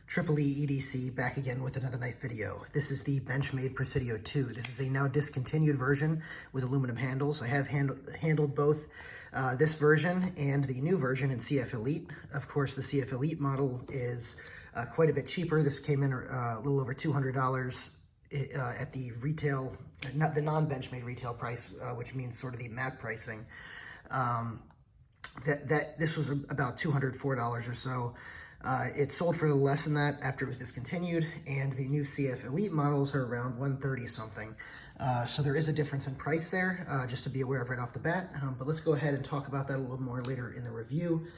Tripoli EDC back again with another knife video. This is the Benchmade Presidio 2. This is a now discontinued version with aluminum handles. I have handled both this version and the new version in CF Elite. Of course, the CF Elite model is quite a bit cheaper. This came in a little over $200 at the retail, not the non-Benchmade retail price, which means sort of the MAP pricing. This was about $204 or so. It sold for less than that after it was discontinued, and the new CF Elite models are around $130 something. So there is a difference in price there, just to be aware of right off the bat. But let's go ahead and talk about that a little more later in the review.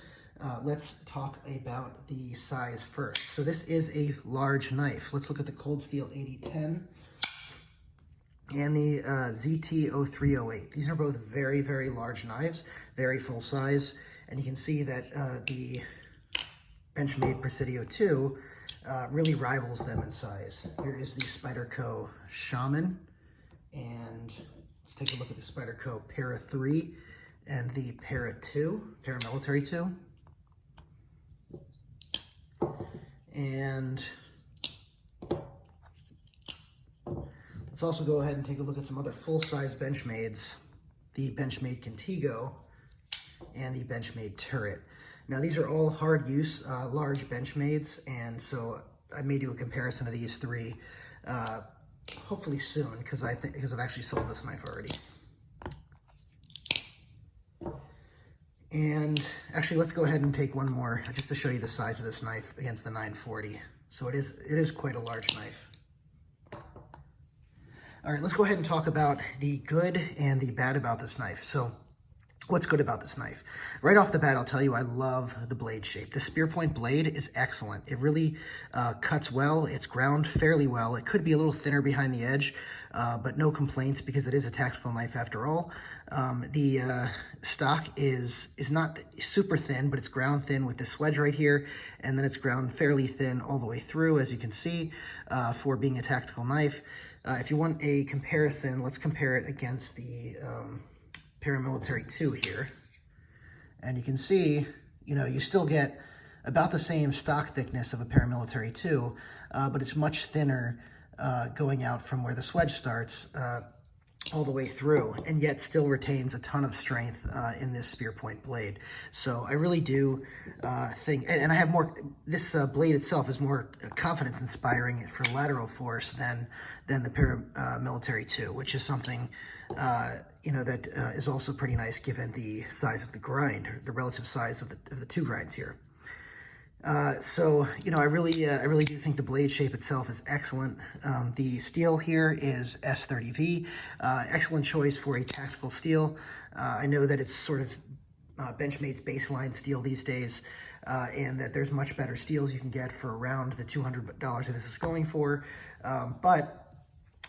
Let's talk about the size first. So this is a large knife. Let's look at the Cold Steel AD-20 and the ZT-0308. These are both very, very large knives, very full size. And you can see that the Benchmade Presidio 2 really rivals them in size. Here is the Spyderco Shaman, and let's take a look at the Spyderco Para 3 and the Para 2, Paramilitary 2. And let's also go ahead and take a look at some other full-size Benchmades, the Benchmade Contigo and the Benchmade Turret. Now these are all hard use, large Benchmades, and so I may do a comparison of these three, hopefully soon, because I've actually sold this knife already. And actually, let's go ahead and take one more just to show you the size of this knife against the 940. So it is quite a large knife. All right, let's go ahead and talk about the good and the bad about this knife. So what's good about this knife? Right off the bat, I'll tell you, I love the blade shape. The spear point blade is excellent. It really cuts well. It's ground fairly well. It could be a little thinner behind the edge, but no complaints because it is a tactical knife after all. The stock is not super thin, but it's ground thin with this wedge right here, and then it's ground fairly thin all the way through, as you can see, for being a tactical knife. If you want a comparison, let's compare it against the Paramilitary 2 here. And you can see, you know, you still get about the same stock thickness of a Paramilitary 2, but it's much thinner going out from where the swedge starts all the way through, and yet still retains a ton of strength in this spear point blade. So I really do think, and I have more, this blade itself is more confidence inspiring for lateral force than the Paramilitary 2, which is something you know, that is also pretty nice given the size of the grind, or the relative size of the two grinds here. So, you know, I really do think the blade shape itself is excellent. The steel here is S30V, excellent choice for a tactical steel. I know that it's sort of Benchmade's baseline steel these days, and that there's much better steels you can get for around the $200 that this is going for. But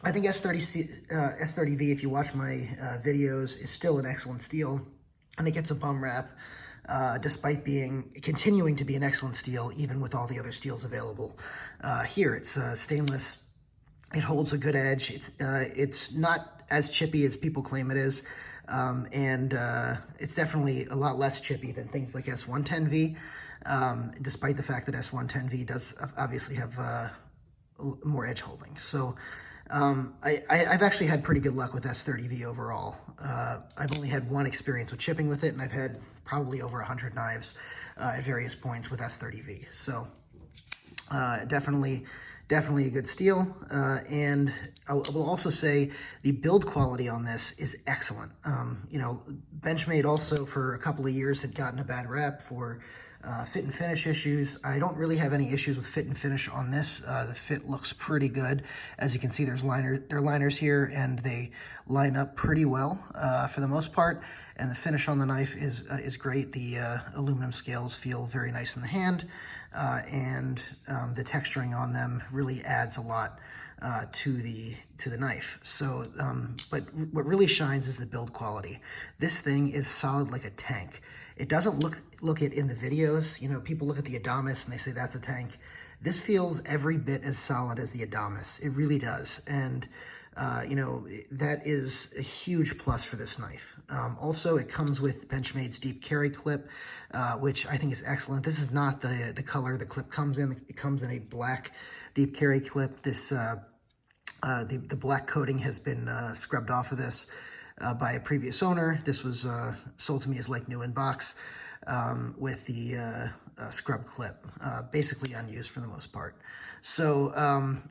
I think S30V, if you watch my videos, is still an excellent steel, and it gets a bum rap. Despite continuing to be an excellent steel, even with all the other steels available. Here, it's stainless. It holds a good edge. It's not as chippy as people claim it is, and it's definitely a lot less chippy than things like S110V, despite the fact that S110V does obviously have more edge holding. So I've actually had pretty good luck with S30V overall. I've only had one experience with chipping with it, and I've had probably over 100 knives at various points with S30V. So definitely a good steel. And I will also say the build quality on this is excellent. You know, Benchmade also for a couple of years had gotten a bad rep for fit and finish issues. I don't really have any issues with fit and finish on this. The fit looks pretty good. As you can see, there are liners here, and they line up pretty well for the most part. And the finish on the knife is great. The aluminum scales feel very nice in the hand, and the texturing on them really adds a lot to the knife. So, but what really shines is the build quality. This thing is solid like a tank. It doesn't look it in the videos. You know, people look at the Adamas and they say that's a tank. This feels every bit as solid as the Adamas. It really does. And you know, that is a huge plus for this knife. Also, it comes with Benchmade's deep carry clip, which I think is excellent. This is not the color the clip comes in. It comes in a black deep carry clip. This the black coating has been scrubbed off of this by a previous owner. This was sold to me as like new in box with the scrub clip, basically unused for the most part. So,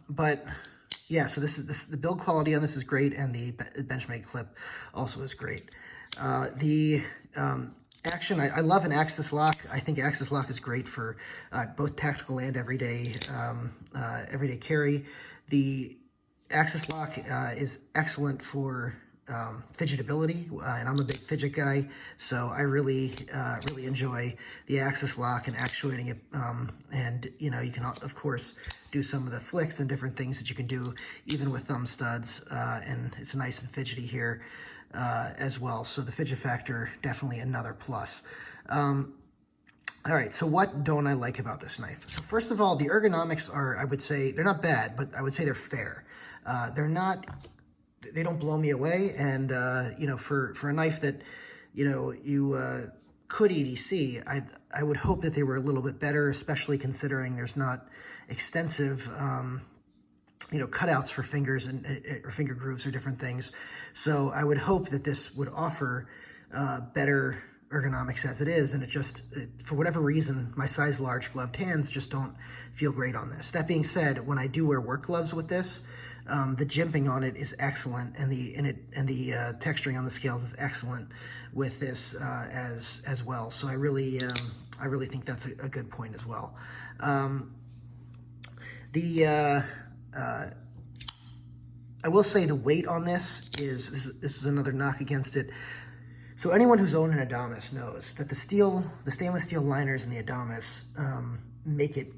but yeah, so the build quality on this is great, and the Benchmade clip also is great. The action, I love an axis lock. I think axis lock is great for both tactical and everyday carry. The axis lock is excellent for fidgetability, and I'm a big fidget guy, so I really enjoy the axis lock and actuating it. And you know, you can of course do some of the flicks and different things that you can do even with thumb studs, and it's nice and fidgety here as well. So the fidget factor, definitely another plus. All right, so what don't I like about this knife? So first of all, the ergonomics are, I would say, they're not bad, but I would say they're fair. They don't blow me away, and you know, for a knife that, you know, you could EDC, I would hope that they were a little bit better, especially considering there's not extensive you know, cutouts for fingers and or finger grooves or different things. So I would hope that this would offer better ergonomics as it is, and it just, for whatever reason, my size large gloved hands just don't feel great on this. That being said, when I do wear work gloves with this, the jimping on it is excellent, and the texturing on the scales is excellent with this as well. So I really think that's a good point as well. I will say the weight on this is another knock against it. So anyone who's owned an Adamas knows that the stainless steel liners in the Adamas make it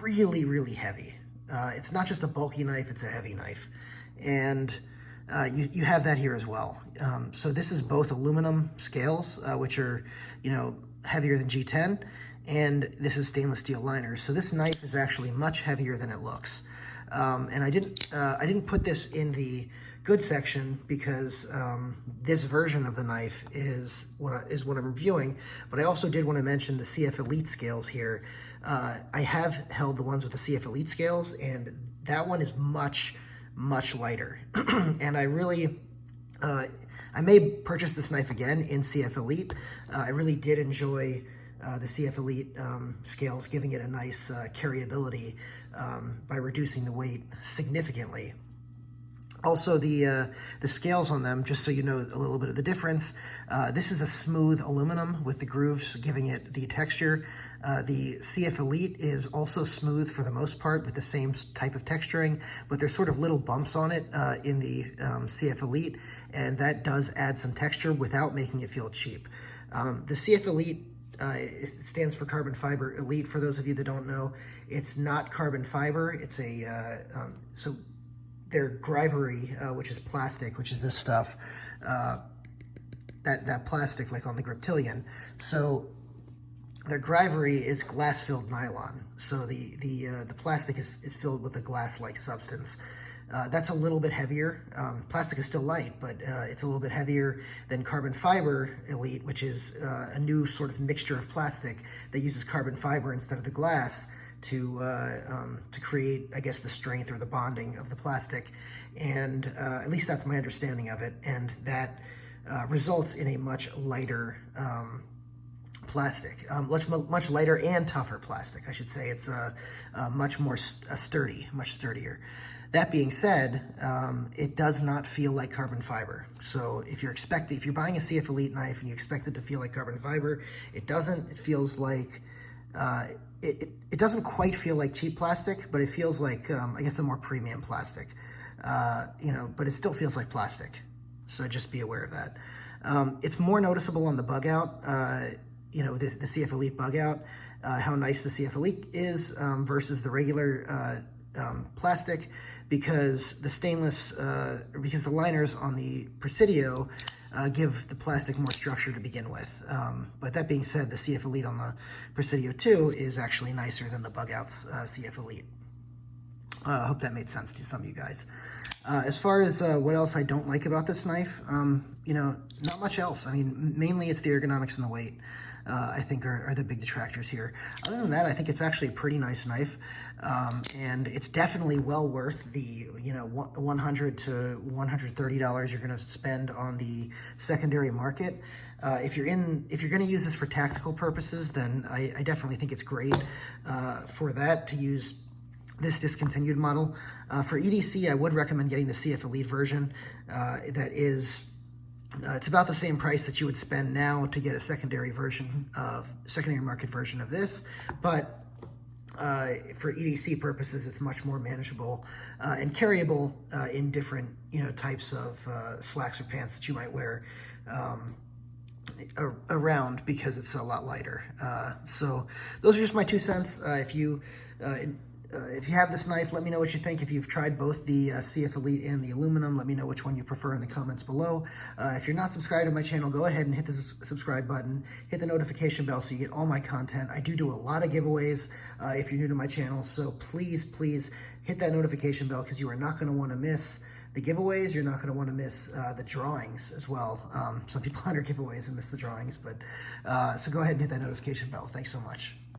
really, really heavy. It's not just a bulky knife, it's a heavy knife. And you have that here as well. So this is both aluminum scales, which are, you know, heavier than G10, and this is stainless steel liners. So this knife is actually much heavier than it looks. And I didn't put this in the good section because this version of the knife is what I'm reviewing, but I also did want to mention the CF Elite scales here. I have held the ones with the CF Elite scales, and that one is much, much lighter. And I really, I may purchase this knife again in CF Elite. I really did enjoy the CF Elite scales, giving it a nice carryability by reducing the weight significantly. Also, the scales on them, just so you know a little bit of the difference, this is a smooth aluminum with the grooves giving it the texture. The CF Elite is also smooth for the most part with the same type of texturing, but there's sort of little bumps on it in the CF Elite, and that does add some texture without making it feel cheap. The CF Elite, it stands for carbon fiber elite. For those of you that don't know, it's not carbon fiber. It's a, so their grivery, which is plastic, which is this stuff, that plastic like on the Griptilian. So their grivery is glass-filled nylon. So the plastic is filled with a glass-like substance. That's a little bit heavier. Plastic is still light, but it's a little bit heavier than carbon fiber elite, which is a new sort of mixture of plastic that uses carbon fiber instead of the glass to create, I guess, the strength or the bonding of the plastic. And at least that's my understanding of it. And that results in a much lighter plastic, much lighter and tougher plastic, I should say. It's much more sturdy, much sturdier. That being said, it does not feel like carbon fiber. So if you're buying a CF Elite knife and you expect it to feel like carbon fiber, it doesn't. It feels like, it doesn't quite feel like cheap plastic, but it feels like, I guess, a more premium plastic, you know, but it still feels like plastic. So just be aware of that. It's more noticeable on the Bugout, you know, the CF Elite Bugout, how nice the CF Elite is versus the regular plastic, because the stainless, because the liners on the Presidio give the plastic more structure to begin with. But that being said, the CF Elite on the Presidio 2 is actually nicer than the Bugout's CF Elite. I hope that made sense to some of you guys. As far as what else I don't like about this knife, you know, not much else. I mean, mainly it's the ergonomics and the weight, I think are the big detractors here. Other than that, I think it's actually a pretty nice knife, and it's definitely well worth the, you know, $100 to $130 you're going to spend on the secondary market. If you're going to use this for tactical purposes, then I definitely think it's great for that to use this discontinued model. For EDC, I would recommend getting the CF Elite version. That is, it's about the same price that you would spend now to get a secondary market version of this, but for EDC purposes, it's much more manageable and carryable in different, you know, types of slacks or pants that you might wear around, because it's a lot lighter. So those are just my 2 cents. If you have this knife, let me know what you think. If you've tried both the CF Elite and the aluminum, let me know which one you prefer in the comments below. If you're not subscribed to my channel, go ahead and hit the subscribe button, hit the notification bell so you get all my content. I do a lot of giveaways if you're new to my channel, so please hit that notification bell, because you are not going to want to miss the giveaways. You're not going to want to miss the drawings as well. Some people enter giveaways and miss the drawings, but so go ahead and hit that notification bell. Thanks so much.